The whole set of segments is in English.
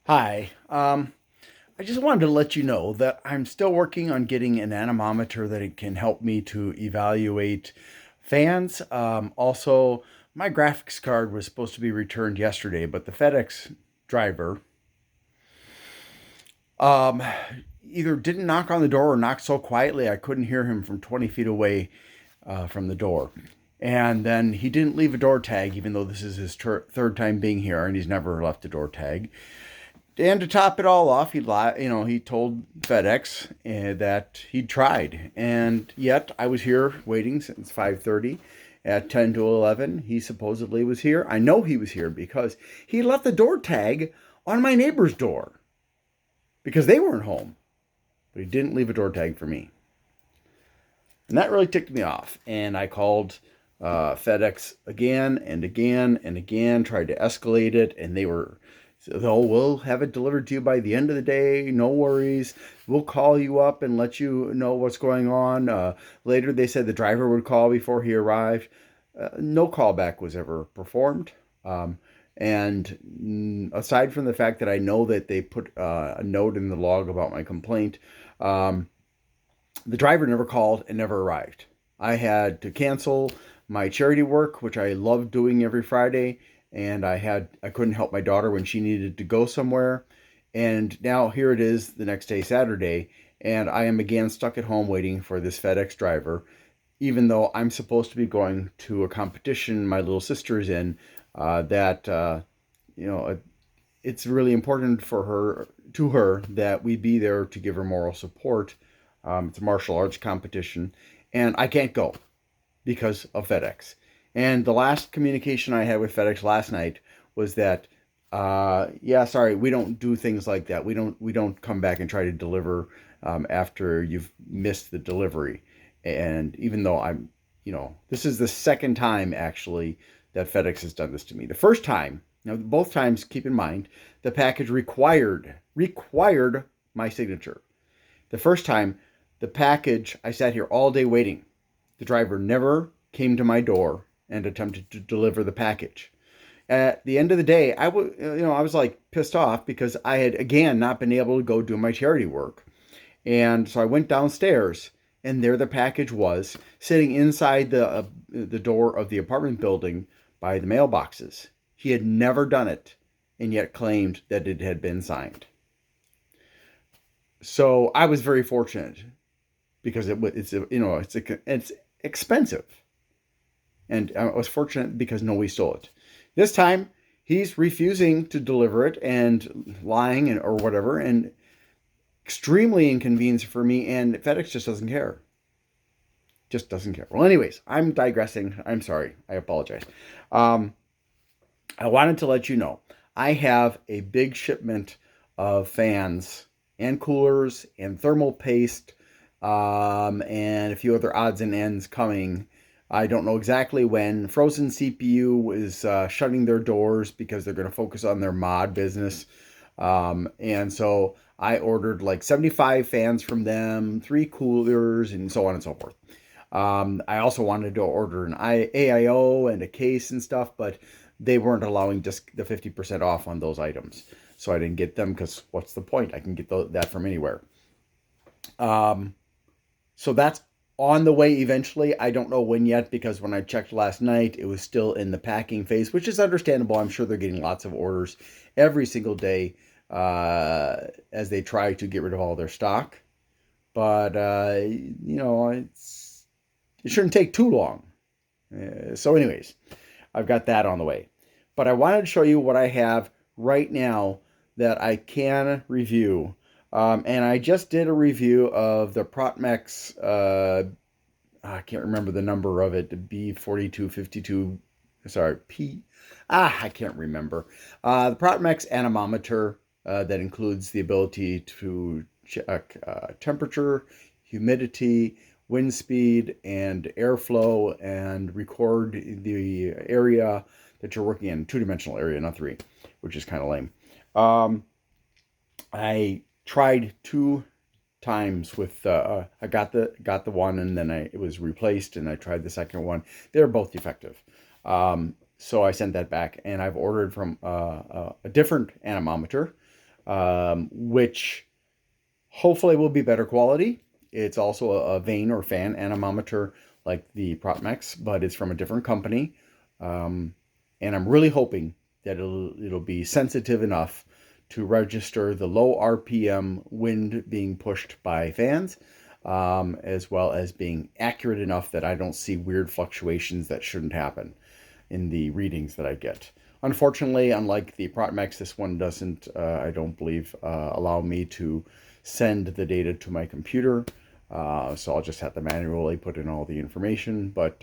Hi. I just wanted to let you know that I'm still working on getting an anemometer that it can help me to evaluate fans. Also, my graphics card was supposed to be returned yesterday, but the FedEx driver um, either didn't knock on the door or knocked so quietly I couldn't hear him from 20 feet away from the door. And then he didn't leave a door tag, even though this is his third time being here, and he's never left a door tag. And to top it all off, he told FedEx that he'd tried, and yet I was here waiting since 5:30. At 10 to 11, he supposedly was here. I know he was here because he left the door tag on my neighbor's door because they weren't home, but he didn't leave a door tag for me, and that really ticked me off. And I called FedEx again and again and again, tried to escalate it, and they were, oh, we'll have it delivered to you by the end of the day. No worries. We'll call you up and let you know what's going on. Later, they said the driver would call before he arrived. No callback was ever performed. And aside from the fact that I know that they put a note in the log about my complaint, the driver never called and never arrived. I had to cancel my charity work, which I love doing every Friday, and I couldn't help my daughter when she needed to go somewhere. And now here it is the next day, Saturday, and I am again stuck at home waiting for this FedEx driver, even though I'm supposed to be going to a competition my little sister's in. That you know, it's really important for her that we be there to give her moral support. It's a martial arts competition, and I can't go because of FedEx. And the last communication I had with FedEx last night was that, yeah, sorry, we don't do things like that. We don't come back and try to deliver after you've missed the delivery. And even though this is the second time actually that FedEx has done this to me. The first time, now both times, keep in mind, the package required my signature. The first time, the package, I sat here all day waiting. The driver never came to my door and attempted to deliver the package. At the end of the day, I was like pissed off because I had again not been able to go do my charity work. And so I went downstairs, and there the package was sitting inside the door of the apartment building by the mailboxes. He had never done it, and yet claimed that it had been signed. So I was very fortunate because it's expensive, and I was fortunate because nobody stole it. This time he's refusing to deliver it and lying or whatever, and extremely inconvenient for me. And FedEx just doesn't care. Just doesn't care. Well, anyways, I'm digressing. I'm sorry. I apologize. Um, I wanted to let you know I have a big shipment of fans and coolers and thermal paste, and a few other odds and ends coming. I don't know exactly when. Frozen CPU is shutting their doors because they're going to focus on their mod business. And so I ordered like 75 fans from them, 3 coolers, and so on and so forth. I also wanted to order an AIO and a case and stuff, but they weren't allowing just the 50% off on those items. So I didn't get them because what's the point? I can get that from anywhere. Um, so that's on the way eventually. I don't know when yet because when I checked last night, it was still in the packing phase, which is understandable. I'm sure they're getting lots of orders every single day as they try to get rid of all their stock. But, it shouldn't take too long. So, anyways, I've got that on the way. But I wanted to show you what I have right now that I can review. And I just did a review of the Protmex, I can't remember the number of it, the B4252, sorry, I can't remember. The Protmex anemometer that includes the ability to check temperature, humidity, wind speed, and airflow, and record the area that you're working in, two-dimensional area, not three, which is kind of lame. I tried 2 times with I got the one, and then it was replaced, and I tried the second one. They're both defective. So I sent that back, and I've ordered from a different anemometer which hopefully will be better quality. It's also a vane or fan anemometer like the PropMax, but it's from a different company. And I'm really hoping that it'll be sensitive enough to register the low RPM wind being pushed by fans, as well as being accurate enough that I don't see weird fluctuations that shouldn't happen in the readings that I get. Unfortunately, unlike the PropMax, this one doesn't, I don't believe, allow me to send the data to my computer. So I'll just have to manually put in all the information. But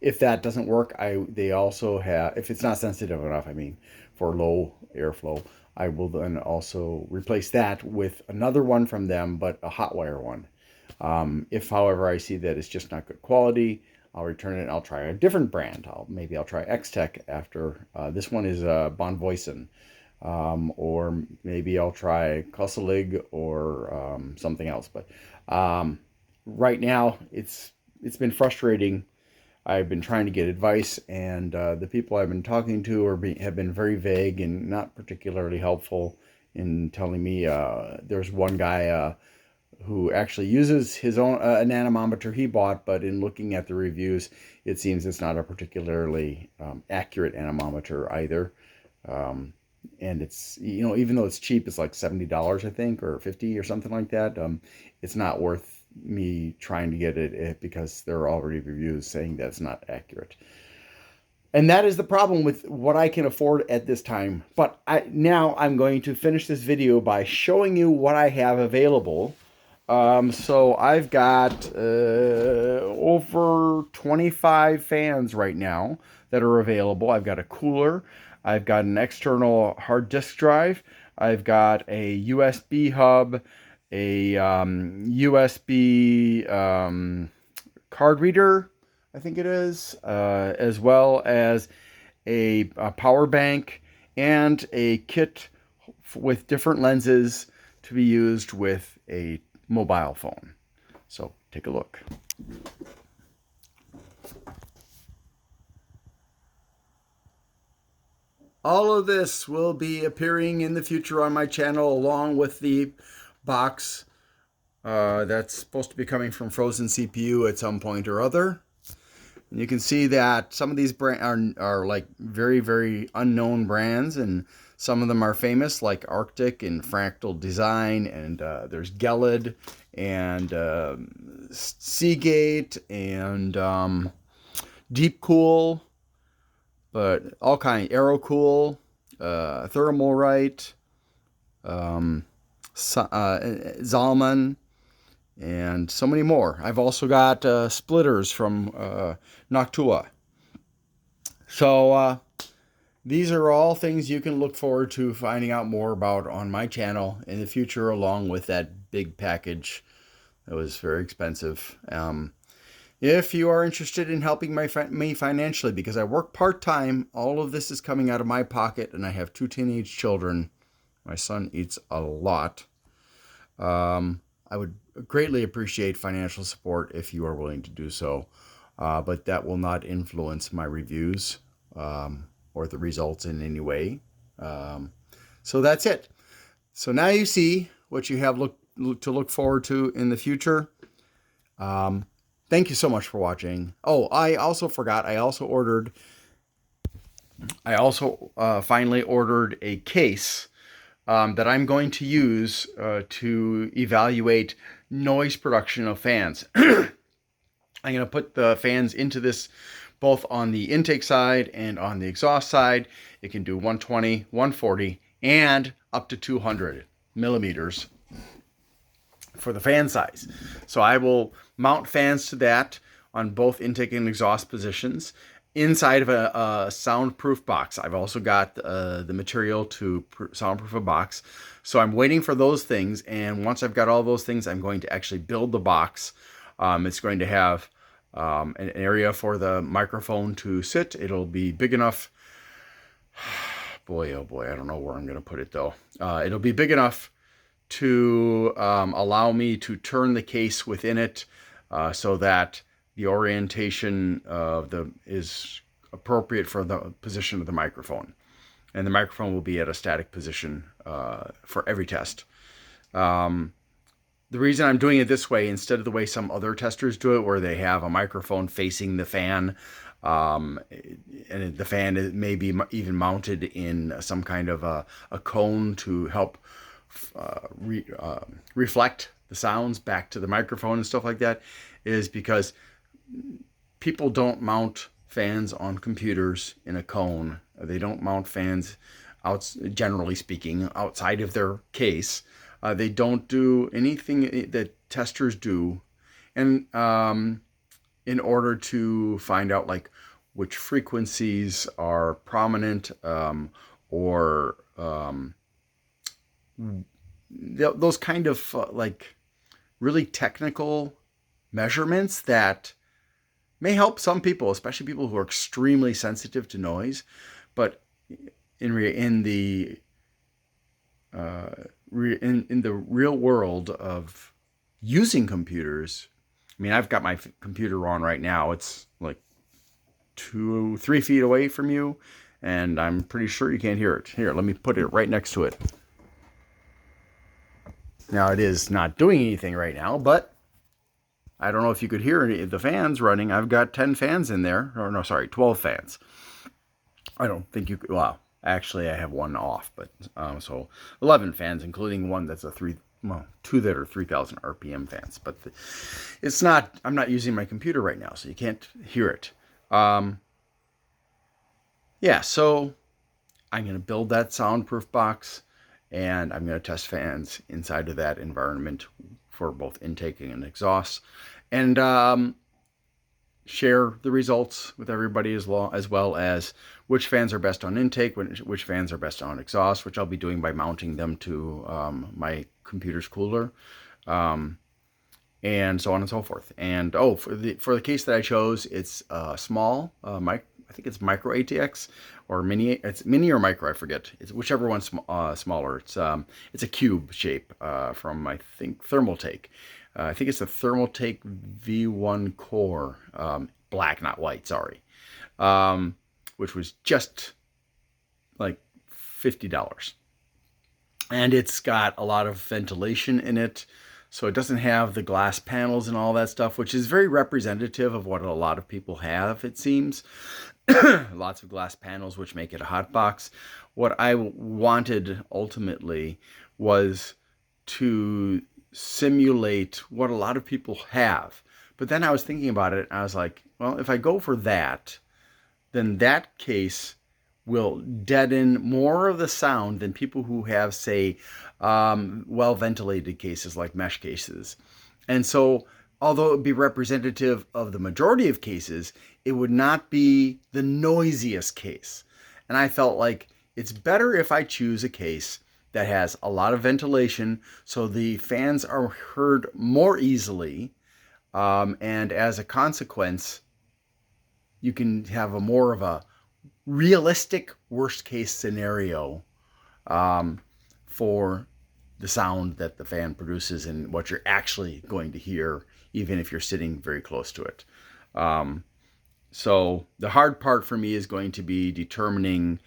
if that doesn't work, they also have, if it's not sensitive enough, I mean, for low airflow, I will then also replace that with another one from them, but a hot wire one. If, however, I see that it's just not good quality, I'll return it and I'll try a different brand. Maybe I'll try X-Tech after. This one is Von Voisin. Or maybe I'll try Kusselig or something else. But right now, it's been frustrating. I've been trying to get advice, and the people I've been talking to have been very vague and not particularly helpful in telling me. There's one guy who actually uses his own an anemometer he bought, but in looking at the reviews, it seems it's not a particularly accurate anemometer either. And it's, you know, even though it's cheap, it's like $70, I think, or 50 or something like that. It's not worth me trying to get it because there are already reviews saying that's not accurate. And that is the problem with what I can afford at this time. But now I'm going to finish this video by showing you what I have available. So I've got over 25 fans right now that are available. I've got a cooler. I've got an external hard disk drive. I've got a USB hub, a USB card reader, I think it is, as well as a power bank and a kit with different lenses to be used with a mobile phone. So take a look. All of this will be appearing in the future on my channel, along with the box that's supposed to be coming from Frozen CPU at some point or other. And you can see that some of these are like very, very unknown brands, and some of them are famous, like Arctic and Fractal Design, and there's Gelid and Seagate and Deepcool. But all kind, AeroCool, Thermalright, Zalman, and so many more. I've also got splitters from Noctua. So these are all things you can look forward to finding out more about on my channel in the future, along with that big package that was very expensive. If you are interested in helping me financially, because I work part-time, all of this is coming out of my pocket, and I have 2 teenage children. My son eats a lot. I would greatly appreciate financial support if you are willing to do so, but that will not influence my reviews or the results in any way. So that's it. So now you see what you have to look forward to in the future. Thank you so much for watching. Oh, I also forgot. I also finally ordered a case that I'm going to use to evaluate noise production of fans. I'm going to put the fans into this both on the intake side and on the exhaust side. It can do 120, 140, and up to 200 millimeters for the fan size. So I will mount fans to that on both intake and exhaust positions inside of a soundproof box. I've also got the material to soundproof a box. So I'm waiting for those things, and once I've got all those things, I'm going to actually build the box. It's going to have an area for the microphone to sit. It'll be big enough. Boy, oh boy, I don't know where I'm going to put it though. It'll be big enough to allow me to turn the case within it so that the orientation of is appropriate for the position of the microphone. and the microphone will be at a static position for every test. The reason I'm doing it this way instead of the way some other testers do it, where they have a microphone facing the fan, and the fan may be even mounted in some kind of a cone to help reflect the sounds back to the microphone and stuff like that, is because people don't mount fans on computers in a cone. They don't mount fans generally speaking, outside of their case. They don't do anything that testers do, and in order to find out like which frequencies are prominent, or those kind of like really technical measurements that may help some people, especially people who are extremely sensitive to noise. But in the real world of using computers, I mean, I've got my computer on right now. It's like 3 feet away from you, and I'm pretty sure you can't hear it. Here, let me put it right next to it. Now, it is not doing anything right now, but I don't know if you could hear the fans running. I've got 10 fans in there. Or no, sorry, 12 fans. I don't think you could. Well, actually, I have one off, but so 11 fans, including one that's two that are 3,000 RPM fans. But it's not. I'm not using my computer right now, so you can't hear it. Yeah, so I'm going to build that soundproof box, and I'm going to test fans inside of that environment for both intake and exhaust, and share the results with everybody as well as which fans are best on intake, which fans are best on exhaust, which I'll be doing by mounting them to my computer's cooler, and so on and so forth. And for the case that I chose, it's small, I think it's micro ATX or mini. It's mini or micro, I forget. It's whichever one's smaller. It's a cube shape from, I think, Thermaltake. I think it's the Thermaltake V1 Core, black, not white. Sorry, which was just like $50, and it's got a lot of ventilation in it. So it doesn't have the glass panels and all that stuff, which is very representative of what a lot of people have, it seems. Lots of glass panels, which make it a hot box. What I wanted ultimately was to simulate what a lot of people have. But then I was thinking about it, and I was like, well, if I go for that, then that case will deaden more of the sound than people who have, say, well-ventilated cases like mesh cases. And so, although it would be representative of the majority of cases, it would not be the noisiest case. And I felt like it's better if I choose a case that has a lot of ventilation, so the fans are heard more easily, and as a consequence, you can have more of a realistic worst case scenario for the sound that the fan produces and what you're actually going to hear, even if you're sitting very close to it. So the hard part for me is going to be determining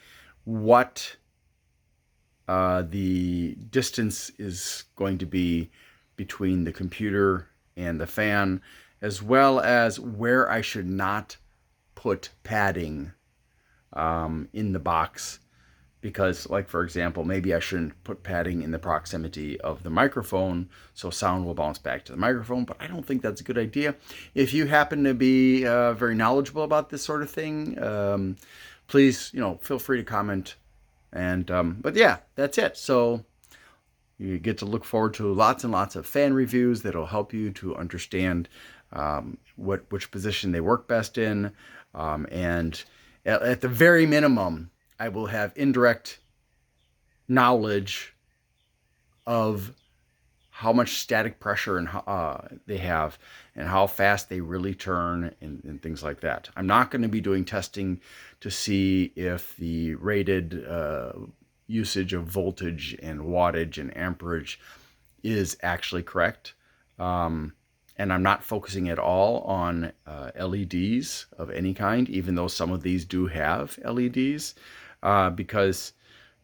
what the distance is going to be between the computer and the fan, as well as where I should not put padding in the box. Because, like, for example, maybe I shouldn't put padding in the proximity of the microphone so sound will bounce back to the microphone, but I don't think that's a good idea. If you happen to be very knowledgeable about this sort of thing, please, feel free to comment. And but yeah, that's it. So you get to look forward to lots and lots of fan reviews that'll help you to understand which position they work best in, and at the very minimum, I will have indirect knowledge of how much static pressure and they have and how fast they really turn and things like that. I'm not going to be doing testing to see if the rated usage of voltage and wattage and amperage is actually correct. And I'm not focusing at all on LEDs of any kind, even though some of these do have LEDs. because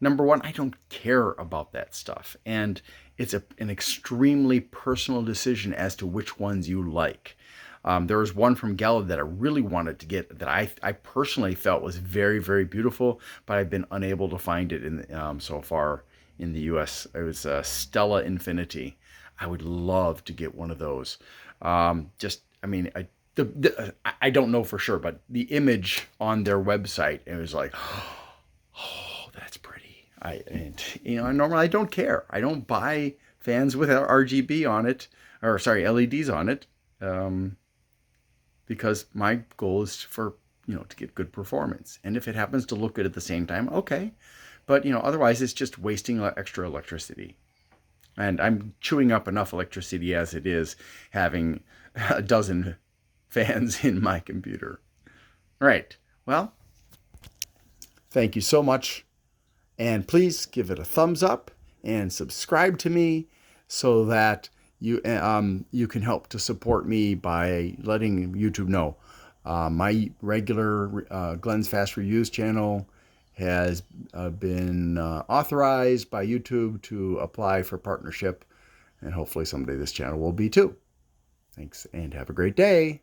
number one, I don't care about that stuff. And it's an extremely personal decision as to which ones you like. There was one from Gallo that I really wanted to get that I personally felt was very, very beautiful, but I've been unable to find it so far in the US. It was Stella Infinity. I would love to get one of those. I mean, I don't know for sure, but the image on their website, it was like, oh, that's pretty. Normally I don't care. I don't buy fans with RGB on it, or sorry, LEDs on it, because my goal is to get good performance. And if it happens to look good at the same time, okay. But otherwise it's just wasting extra electricity. And I'm chewing up enough electricity as it is, having a dozen fans in my computer. All right. Well, thank you so much. And please give it a thumbs up and subscribe to me so that you can help to support me by letting YouTube know. My regular Glenn's Fast Reviews channel has been authorized by YouTube to apply for partnership, and hopefully someday this channel will be too. Thanks and have a great day.